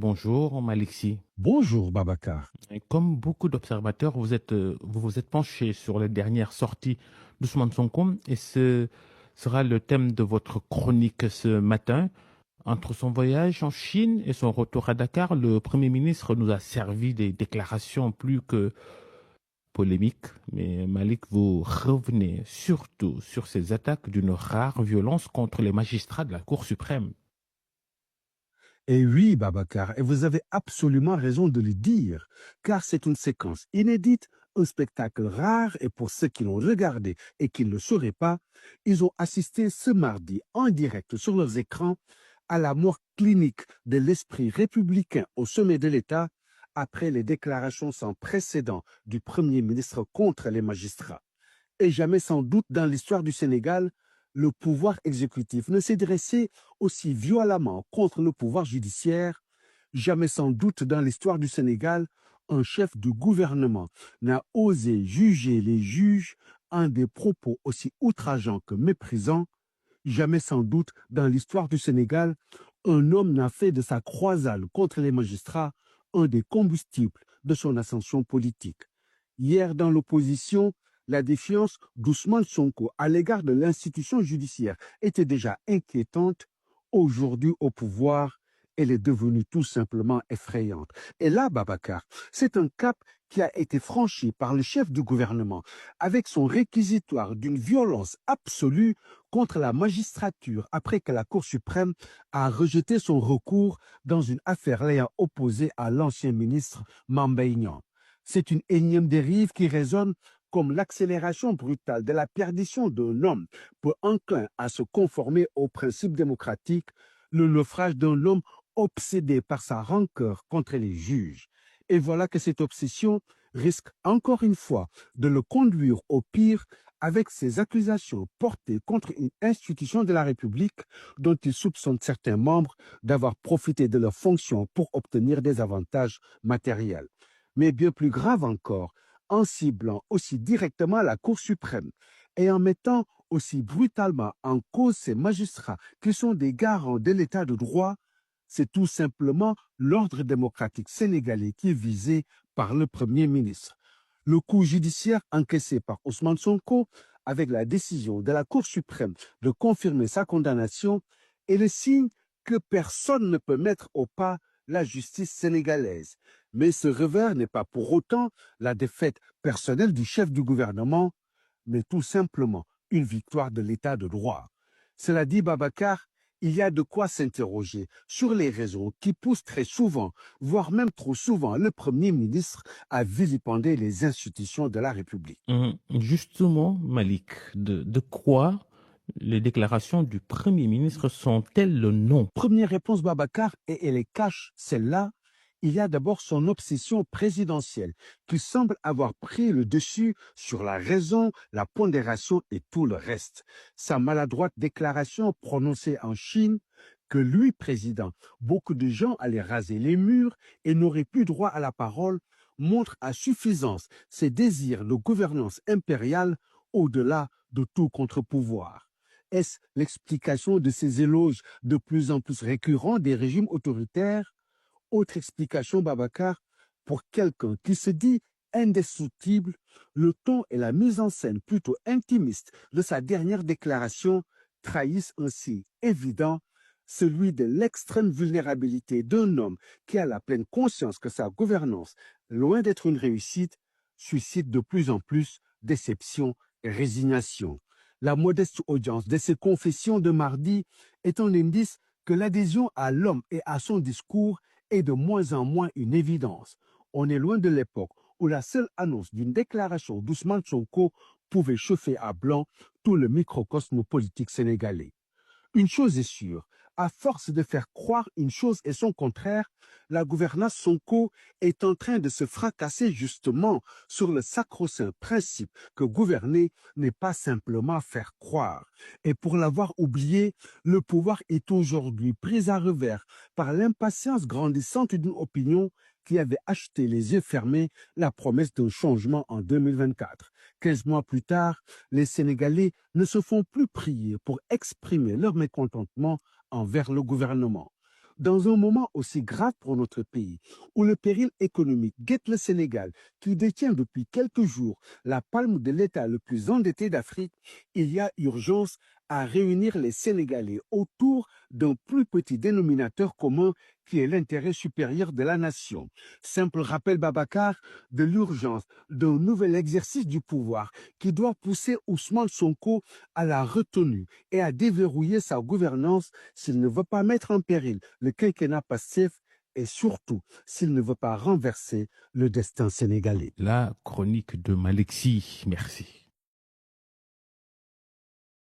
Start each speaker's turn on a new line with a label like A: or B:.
A: Bonjour, Malixi.
B: Bonjour Babacar.
A: Et comme beaucoup d'observateurs, vous vous êtes penché sur les dernières sorties d'Ousmane Sonko et ce sera le thème de votre chronique ce matin. Entre son voyage en Chine et son retour à Dakar, le Premier ministre nous a servi des déclarations plus que polémiques. Mais Malik, vous revenez surtout sur ces attaques d'une rare violence contre les magistrats de la Cour suprême.
B: Et oui Babacar, et vous avez absolument raison de le dire, car c'est une séquence inédite, un spectacle rare, et pour ceux qui l'ont regardé et qui ne le sauraient pas, ils ont assisté ce mardi en direct sur leurs écrans à la mort clinique de l'esprit républicain au sommet de l'État après les déclarations sans précédent du Premier ministre contre les magistrats. Et jamais sans doute dans l'histoire du Sénégal, le pouvoir exécutif ne s'est dressé aussi violemment contre le pouvoir judiciaire. Jamais sans doute dans l'histoire du Sénégal, un chef de gouvernement n'a osé juger les juges en des propos aussi outrageants que méprisants. Jamais sans doute dans l'histoire du Sénégal, un homme n'a fait de sa croisade contre les magistrats un des combustibles de son ascension politique. Hier, dans l'opposition, la défiance d'Ousmane Sonko à l'égard de l'institution judiciaire était déjà inquiétante. Aujourd'hui, au pouvoir, elle est devenue tout simplement effrayante. Et là, Babacar, c'est un cap qui a été franchi par le chef du gouvernement avec son réquisitoire d'une violence absolue contre la magistrature après que la Cour suprême a rejeté son recours dans une affaire l'ayant opposé à l'ancien ministre Mambay Niang. C'est une énième dérive qui résonne comme l'accélération brutale de la perdition d'un homme peu enclin à se conformer aux principes démocratiques, le naufrage d'un homme obsédé par sa rancœur contre les juges. Et voilà que cette obsession risque encore une fois de le conduire au pire avec ces accusations portées contre une institution de la République dont il soupçonne certains membres d'avoir profité de leurs fonctions pour obtenir des avantages matériels. Mais bien plus grave encore, en ciblant aussi directement la Cour suprême et en mettant aussi brutalement en cause ces magistrats qui sont des garants de l'état de droit, c'est tout simplement l'ordre démocratique sénégalais qui est visé par le Premier ministre. Le coup judiciaire encaissé par Ousmane Sonko avec la décision de la Cour suprême de confirmer sa condamnation est le signe que personne ne peut mettre au pas la justice sénégalaise. Mais ce revers n'est pas pour autant la défaite personnelle du chef du gouvernement, mais tout simplement une victoire de l'état de droit. Cela dit, Babacar, il y a de quoi s'interroger sur les raisons qui poussent très souvent, voire même trop souvent, le Premier ministre à vilipender les institutions de la République.
A: Justement, Malik, de quoi les déclarations du Premier ministre sont-elles le nom?
B: Première réponse, Babacar, et elle est cache, celle-là. Il y a d'abord son obsession présidentielle qui semble avoir pris le dessus sur la raison, la pondération et tout le reste. Sa maladroite déclaration prononcée en Chine que lui, président, beaucoup de gens allaient raser les murs et n'auraient plus droit à la parole montre à suffisance ses désirs de gouvernance impériale au-delà de tout contre-pouvoir. Est-ce l'explication de ces éloges de plus en plus récurrents des régimes autoritaires? Autre explication, Babacar, pour quelqu'un qui se dit indestructible, le ton et la mise en scène plutôt intimiste de sa dernière déclaration trahissent un signe évident, celui de l'extrême vulnérabilité d'un homme qui a la pleine conscience que sa gouvernance, loin d'être une réussite, suscite de plus en plus déception et résignation. La modeste audience de ces confessions de mardi est un indice que l'adhésion à l'homme et à son discours est de moins en moins une évidence. On est loin de l'époque où la seule annonce d'une déclaration d'Ousmane Sonko pouvait chauffer à blanc tout le microcosme politique sénégalais. Une chose est sûre, à force de faire croire une chose et son contraire, la gouvernance Sonko est en train de se fracasser justement sur le sacro-saint principe que gouverner n'est pas simplement faire croire. Et pour l'avoir oublié, le pouvoir est aujourd'hui pris à revers par l'impatience grandissante d'une opinion qui avait acheté les yeux fermés la promesse d'un changement en 2024. 15 mois plus tard, les Sénégalais ne se font plus prier pour exprimer leur mécontentement envers le gouvernement. Dans un moment aussi grave pour notre pays, où le péril économique guette le Sénégal, qui détient depuis quelques jours la palme de l'État le plus endetté d'Afrique, il y a urgence à réunir les Sénégalais autour d'un plus petit dénominateur commun qui est l'intérêt supérieur de la nation. Simple rappel, Babacar, de l'urgence d'un nouvel exercice du pouvoir qui doit pousser Ousmane Sonko à la retenue et à déverrouiller sa gouvernance s'il ne veut pas mettre en péril le quinquennat passif et surtout s'il ne veut pas renverser le destin sénégalais.
A: La chronique de Malexi. Merci.